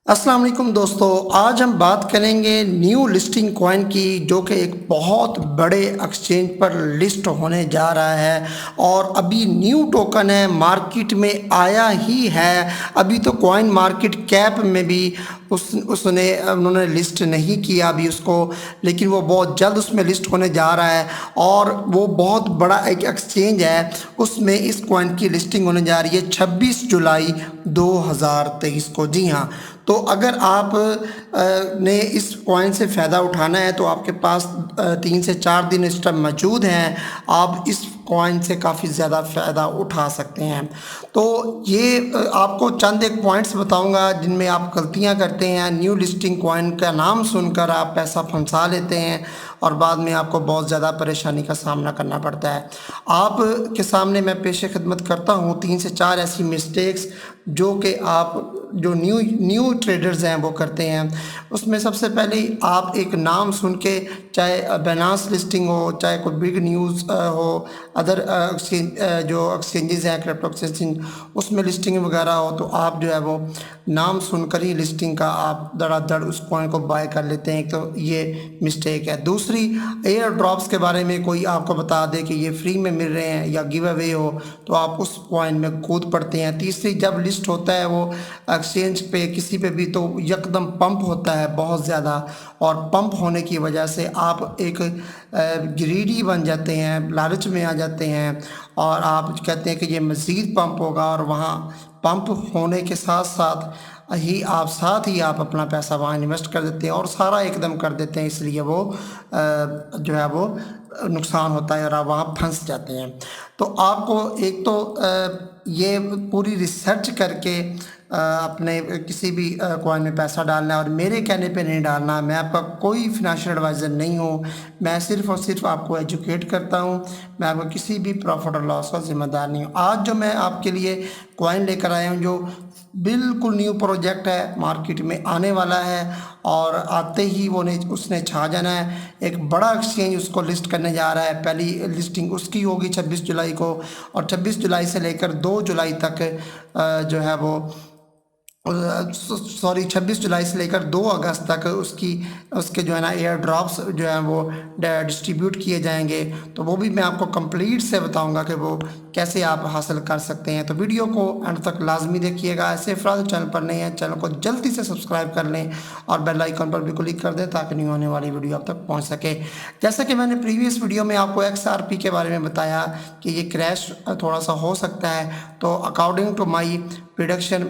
अस्सलाम वालेकुम दोस्तों, आज हम बात करेंगे न्यू लिस्टिंग कॉइन की, जो कि एक बहुत बड़े एक्सचेंज पर लिस्ट होने जा रहा है और अभी न्यू टोकन है, मार्केट में आया ही है। अभी तो कॉइन मार्केट कैप में भी उसने उन्होंने लिस्ट नहीं किया अभी उसको, लेकिन वो बहुत जल्द उसमें लिस्ट होने जा रहा है और वो बहुत बड़ा एक एक्सचेंज है, उसमें इस कॉइन की लिस्टिंग होने जा रही है 26 जुलाई 2023 को। जी हाँ, तो अगर आप ने इस कॉइन से फ़ायदा उठाना है तो आपके पास 3 से 4 दिन इस टाइम मौजूद हैं। आप इस कॉइन से काफ़ी ज़्यादा फ़ायदा उठा सकते हैं। तो ये आपको चंद एक पॉइंट्स बताऊंगा जिनमें आप गलतियां करते हैं। न्यू लिस्टिंग कॉइन का नाम सुनकर आप पैसा फंसा लेते हैं और बाद में आपको बहुत ज़्यादा परेशानी का सामना करना पड़ता है। आप के सामने मैं पेश खिदमत करता हूँ 3 से 4 ऐसी मिस्टेक्स जो कि आप जो न्यू ट्रेडर्स हैं वो करते हैं। उसमें सबसे पहले आप एक नाम सुन के, चाहे बाइनेंस लिस्टिंग हो, चाहे कोई बिग न्यूज़ हो, अदर एक्सचेंज जो एक्सचेंजेस हैं क्रिप्टो एक्सचेंज, उसमें लिस्टिंग वगैरह हो, तो आप जो है वो नाम सुनकर ही लिस्टिंग का आप धड़ाधड़ उस पॉइंट को बाय कर लेते हैं। तो ये मिस्टेक है। दूसरी, एयर ड्रॉप्स के बारे में कोई आपको बता दे कि ये फ्री में मिल रहे हैं या गिव अवे हो, तो आप उस पॉइंट में कूद पड़ते हैं। तीसरी, जब लिस्ट होता है वो एक्सचेंज पे किसी पे भी, तो यकदम पंप होता है बहुत ज़्यादा, और पंप होने की वजह से आप एक ग्रीडी बन जाते हैं, लालच में आ जाते हैं और आप कहते हैं कि ये मज़ीद पंप होगा, और वहाँ पंप होने के साथ साथ ही आप अपना पैसा वहाँ इन्वेस्ट कर देते हैं और सारा एकदम कर देते हैं, इसलिए वो जो है वो नुकसान होता है और आप वहाँ फंस जाते हैं। तो आपको एक तो ये पूरी रिसर्च करके अपने किसी भी कॉइन में पैसा डालना है और मेरे कहने पे नहीं डालना। मैं आपका कोई फिनेंशियल एडवाइज़र नहीं हूँ, मैं सिर्फ़ और सिर्फ आपको एजुकेट करता हूँ। मैं आपको किसी भी प्रॉफिट और लॉस का ज़िम्मेदार नहीं हूँ। आज जो मैं आपके लिए कॉइन लेकर आया हूँ, जो बिल्कुल न्यू प्रोजेक्ट है, मार्केट में आने वाला है और आते ही उसने छा जाना है। एक बड़ा एक्सचेंज उसको लिस्ट करने जा रहा है। पहली लिस्टिंग उसकी होगी 26 जुलाई को, और 26 जुलाई से लेकर 2 जुलाई तक जो है वो 26 जुलाई से लेकर 2 अगस्त तक उसके जो है ना एयर ड्रॉप्स जो है वो डिस्ट्रीब्यूट किए जाएंगे। तो वो भी मैं आपको कंप्लीट से बताऊंगा कि वो कैसे आप हासिल कर सकते हैं। तो वीडियो को अंत तक लाजमी देखिएगा। ऐसे अफराद चैनल पर नए हैं, चैनल को जल्दी से सब्सक्राइब कर लें और बेल आइकन पर भी क्लिक कर दें ताकि न्यू आने वाली वीडियो आप तक पहुँच सके। जैसा कि मैंने प्रीवियस वीडियो में आपको XRP के बारे में बताया कि ये क्रैश थोड़ा सा हो सकता है, तो अकॉर्डिंग टू माई प्रिडिक्शन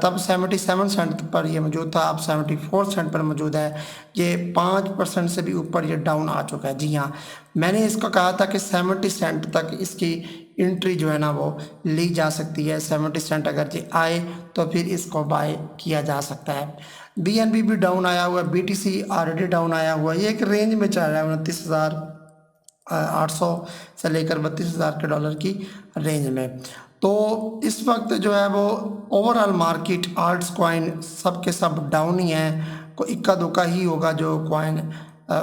तब 77 सेंट पर ये मौजूद था, अब 74 सेंट पर मौजूद है। ये 5% से भी ऊपर ये डाउन आ चुका है। जी हाँ, मैंने इसको कहा था कि 70 सेंट तक इसकी एंट्री जो है ना वो ली जा सकती है। 70 सेंट अगर ये आए तो फिर इसको बाय किया जा सकता है। BNB भी डाउन आया हुआ है, BTC ऑलरेडी डाउन आया हुआ है। ये एक रेंज में चल रहा है 29,800 से लेकर 32,000 के डॉलर की रेंज में। तो इस वक्त जो है वो ओवरऑल मार्केट आल्ट्स कॉइन सब के सब डाउन ही हैं। कोई इक्का दुक्का ही होगा जो कॉइन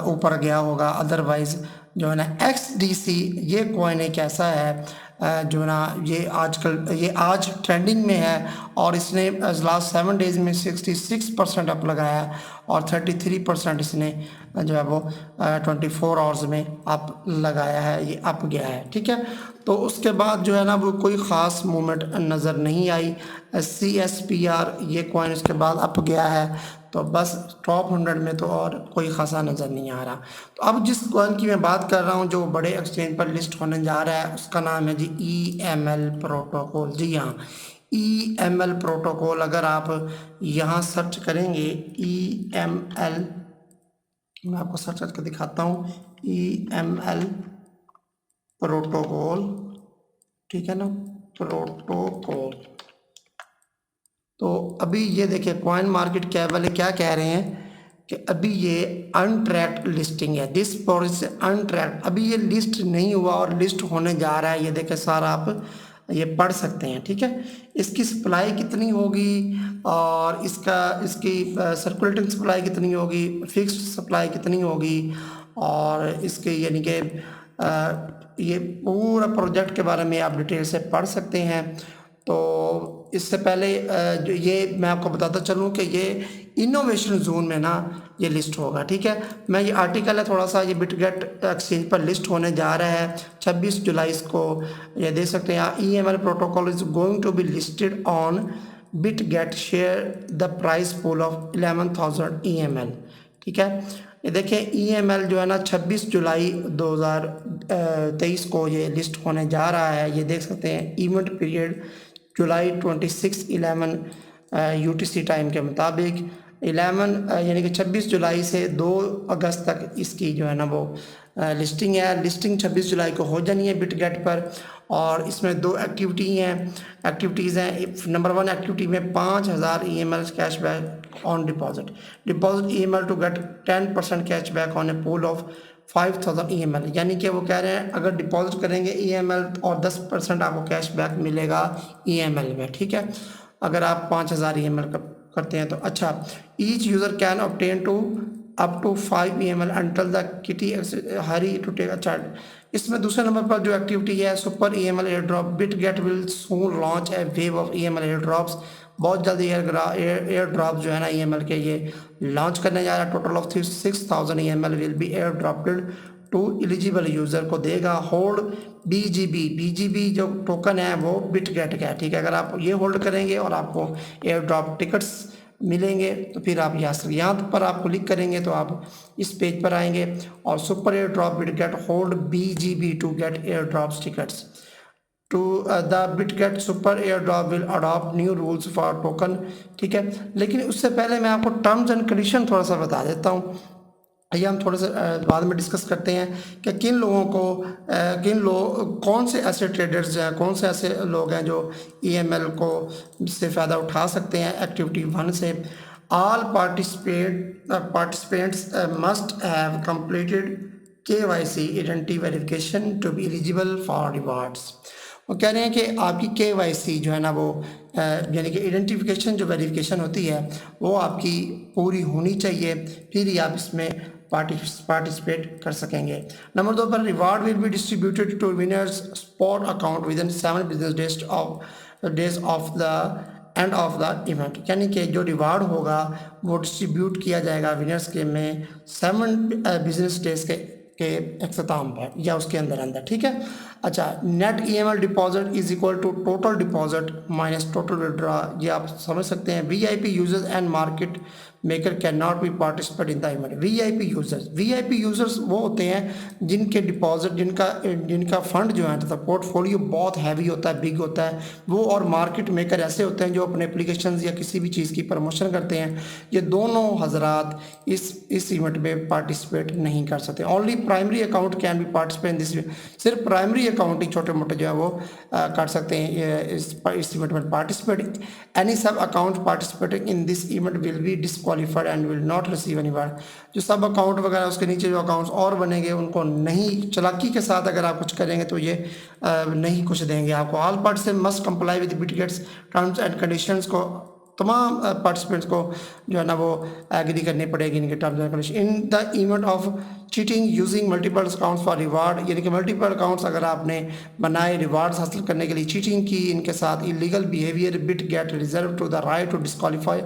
ऊपर गया होगा, अदरवाइज जो है ना XDC ये कॉइन एक ऐसा है जो ना ये आज ट्रेंडिंग में है और इसने लास्ट 7 डेज़ में 66% अप लगाया और 33% इसने जो है वो 24 आवर्स में अप लगाया है, ये अप गया है। ठीक है, तो उसके बाद जो है ना वो कोई ख़ास मूवमेंट नज़र नहीं आई। CSPR ये कॉइन उसके बाद अप गया है, तो बस टॉप 100 में तो और कोई खासा नज़र नहीं आ रहा। तो अब जिस कॉइन की मैं बात कर रहा हूँ जो बड़े एक्सचेंज पर लिस्ट होने जा रहा है, उसका नाम है जी EML प्रोटोकॉल। जी हाँ, EML प्रोटोकॉल अगर आप यहाँ सर्च करेंगे EML, मैं आपको सर्च करके दिखाता हूँ EML प्रोटोकॉल, ठीक है ना, प्रोटोकॉल। तो अभी ये देखिए कॉइन मार्केट कैप वाले क्या कह रहे हैं कि अभी ये अनट्रैक्ड लिस्टिंग है, दिस प्रोसेस अनट्रैक्ड, अभी ये लिस्ट नहीं हुआ और लिस्ट होने जा रहा है। ये देखें सारा आप ये पढ़ सकते हैं। ठीक है, इसकी सप्लाई कितनी होगी और इसकी सर्कुलेटिंग सप्लाई कितनी होगी, फिक्स्ड सप्लाई कितनी होगी, और इसके यानी कि ये पूरा प्रोजेक्ट के बारे में आप डिटेल से पढ़ सकते हैं। तो इससे पहले जो ये मैं आपको बताता चलूँ कि ये इनोवेशन जोन में ना ये लिस्ट होगा, ठीक है। मैं ये आर्टिकल है थोड़ा सा, ये बिटगेट एक्सचेंज पर लिस्ट होने जा रहा है 26 जुलाई को। ये देख सकते हैं यहाँ, EML protocol is going to be listed on Bitget, share the price pool of 11,000 EML, ठीक है। ये देखें EML जो है ना 26 जुलाई 2023 को ये लिस्ट होने जा रहा है। ये देख सकते हैं इवेंट पीरियड जुलाई 26/11 UTC टाइम के मुताबिक 11 यानी कि 26 जुलाई से 2 अगस्त तक इसकी जो है ना वो लिस्टिंग है। लिस्टिंग 26 जुलाई को हो जानी है बिटगेट पर, और इसमें 2 एक्टिविटीज़ हैं। नंबर 1 एक्टिविटी में 5,000 EML cashback on deposit EML to get 10% cashback on a pool of 5,000 EML, यानी कि वो कह रहे हैं अगर डिपॉजिट करेंगे EML और 10% आपको कैशबैक मिलेगा EML में, ठीक है, अगर आप 5,000 EML करते हैं तो। अच्छा, each user can obtain to up to 5 EML until the kitty hurry to take a chart. इसमें दूसरे नंबर पर जो एक्टिविटी है super EML airdrop, Bitget will soon launch a wave of EML airdrops. बहुत जल्दी air drop जो है ना EML के ये लॉन्च करने जा रहा है। Total of 6,000 EML will be airdropped to eligible user को देगा। होल्ड BGB जो टोकन है वो बिटगेट का है, ठीक है। अगर आप ये होल्ड करेंगे और आपको एयर ड्रॉप टिकट्स मिलेंगे तो फिर आप यहाँ पर आप क्लिक करेंगे तो आप इस पेज पर आएंगे और super airdrop Bitget hold BGB to get airdrop tickets to the Bitget super airdrop will adopt new rules for token, ठीक है। लेकिन उससे पहले मैं आपको टर्म्स एंड कंडीशन थोड़ा सा बता देता हूँ। ये हम थोड़े से बाद में डिस्कस करते हैं कि किन लोगों को कौन से ऐसे ट्रेडर्स हैं, कौन से ऐसे लोग हैं जो EML को से फ़ायदा उठा सकते हैं। एक्टिविटी 1 से all participants must have completed KYC identity verification to be eligible for rewards. वो कह रहे हैं कि आपकी KYC जो है ना वो यानी कि आइडेंटिफिकेशन जो वेरिफिकेशन होती है वो आपकी पूरी होनी चाहिए, फिर ही आप इसमें पार्टिसिपेट कर सकेंगे। नंबर 2 पर reward will be distributed to winners spot account within 7 business days of the end of the event, यानी कि जो रिवार्ड होगा वो डिस्ट्रीब्यूट किया जाएगा विनर्स के में 7 बिजनेस डेज के अख्ताम पर या उसके अंदर, ठीक है। अच्छा, net EML deposit is equal to total deposit minus total withdraw, ये आप समझ सकते हैं। VIP users and market maker can not be participate in the event. VIP users वो होते हैं जिनके डिपॉजिट जिनका फंड जो है तथा पोर्टफोलियो बहुत हैवी होता है, बिग होता है वो, और मार्केट मेकर ऐसे होते हैं जो अपने एप्लीकेशन या किसी भी चीज़ की प्रमोशन करते हैं। ये दोनों हजरात इस इवेंट में पार्टिसिपेट नहीं कर सकते। Only primary account can be participate in this, सिर्फ प्राइमरी अकाउंट ही छोटे मोटे जो है वो कर सकते हैं इस इवेंट में पार्टिसिपेट। एनी सब account participating in this event will be disqualified and will not receive any reward. जो सब अकाउंट वगैरह उसके नीचे जो अकाउंट्स और बनेंगे उनको नहीं, चालाकी के साथ अगर आप कुछ करेंगे तो ये नहीं कुछ देंगे आपको। All participants must comply with Bitget's terms and conditions को, तमाम पार्टिसिपेंट्स को जो है ना वो एग्री करनी पड़ेगी इनके terms and condition. In the event of cheating using multiple accounts for reward, यानी कि मल्टीपल अकाउंट्स अगर आपने बनाए रिवार्ड्स हासिल करने के लिए चीटिंग की इनके साथ, illegal behaviour Bitget reserve to the right to disqualify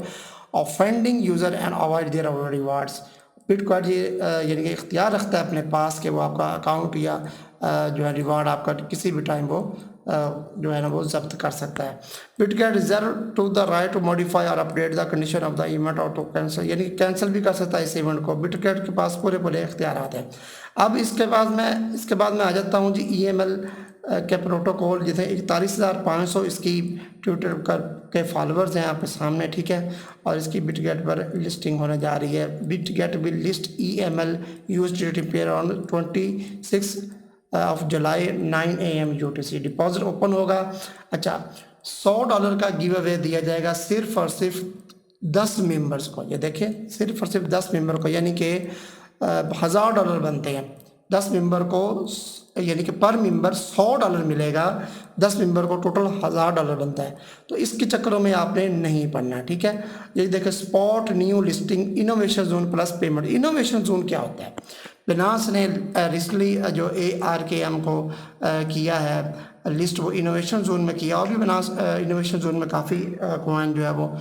offending user and avoid their rewards. Bitget ये यानी कि इख्तियार रखता है अपने पास कि वो आपका अकाउंट या जो है रिवार्ड आपका किसी भी टाइम वो जो है ना वो जब्त कर सकता है। Bitget reserve to the right to modify और update the condition of the event और टू कैंसिल, यानी कि कैंसिल भी कर सकता है इस इवेंट को। बिटगेट के पास पूरे इख्तियारात हैं। अब इसके बाद मैं आ जाता हूँ जी EML के प्रोटोकॉल, जैसे 41,500 इसकी ट्विटर के फॉलोअर्स हैं आपके सामने, ठीक है। और इसकी बिटगेट पर लिस्टिंग होने जा रही है। Bitget will list EML USDT pair on 26 of July 9 AM UTC। Deposit open होगा। अच्छा, $100 का गिव अवे दिया जाएगा सिर्फ और सिर्फ 10 मेंबर्स को। ये देखिए, सिर्फ और सिर्फ 10 मेंबर को, यानी कि $1,000 बनते हैं 10 मेंबर को, यानी कि पर मेंबर $100 मिलेगा, 10 मेंबर को टोटल $1,000 बनता है। तो इसके चक्करों में आपने नहीं पढ़ना, ठीक है। ये देखिए, spot new listing innovation zone plus payment. Innovation zone क्या होता है? बिनास ने रिसेंटली जो ARKM को किया है लिस्ट वो इनोवेशन जोन में किया और भी बना इनोवेशन जोन में काफ़ी कॉइन जो है वो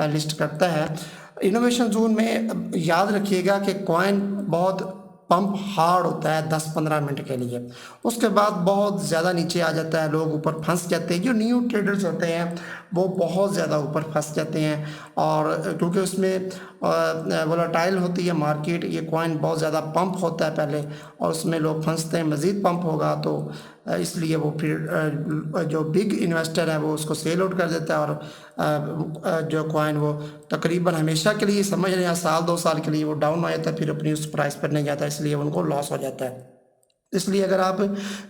लिस्ट करता है। इनोवेशन जोन में याद रखिएगा कि कॉइन बहुत पंप हार्ड होता है 10-15 मिनट के लिए, उसके बाद बहुत ज़्यादा नीचे आ जाता है, लोग ऊपर फंस जाते हैं। जो न्यू ट्रेडर्स होते हैं वो बहुत ज़्यादा ऊपर फंस जाते हैं, और क्योंकि उसमें वोलाटाइल होती है मार्केट, ये कॉइन बहुत ज़्यादा पंप होता है पहले और उसमें लोग फंसते हैं, मज़ीद पंप होगा तो इसलिए वो फिर जो बिग इन्वेस्टर है वो उसको सेल आउट कर देता है, और जो कॉइन वो तकरीबन हमेशा के लिए, समझ रहे हैं, साल 2 साल के लिए वो डाउन हो जाता है, फिर अपनी उस प्राइस पर नहीं जाता, इसलिए उनको लॉस हो जाता है। इसलिए अगर आप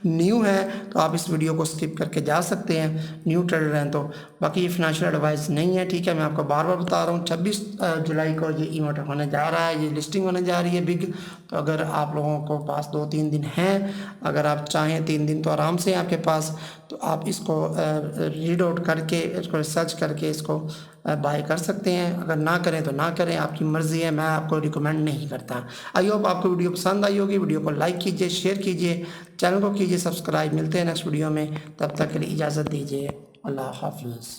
न्यू हैं तो आप इस वीडियो को स्किप करके जा सकते हैं, न्यू ट्रेडर हैं तो। बाकी ये फिनेंशियल एडवाइस नहीं है, ठीक है, मैं आपको बार बार बता रहा हूँ। 26 जुलाई को ये इवेंट होने जा रहा है, ये लिस्टिंग होने जा रही है बिग। तो अगर आप लोगों को पास 2-3 दिन हैं, अगर आप चाहें 3 दिन तो आराम से आपके पास, तो आप इसको रीड आउट करके, इसको रिसर्च करके इसको बाय कर सकते हैं। अगर ना करें तो ना करें, आपकी मर्ज़ी है, मैं आपको रिकमेंड नहीं करता। आई होप आपको वीडियो पसंद आई होगी। वीडियो को लाइक कीजिए, शेयर कीजिए, चैनल को कीजिए सब्सक्राइब। मिलते हैं नेक्स्ट वीडियो में, तब तक के लिए इजाज़त दीजिए। अल्लाह हाफ़िज़।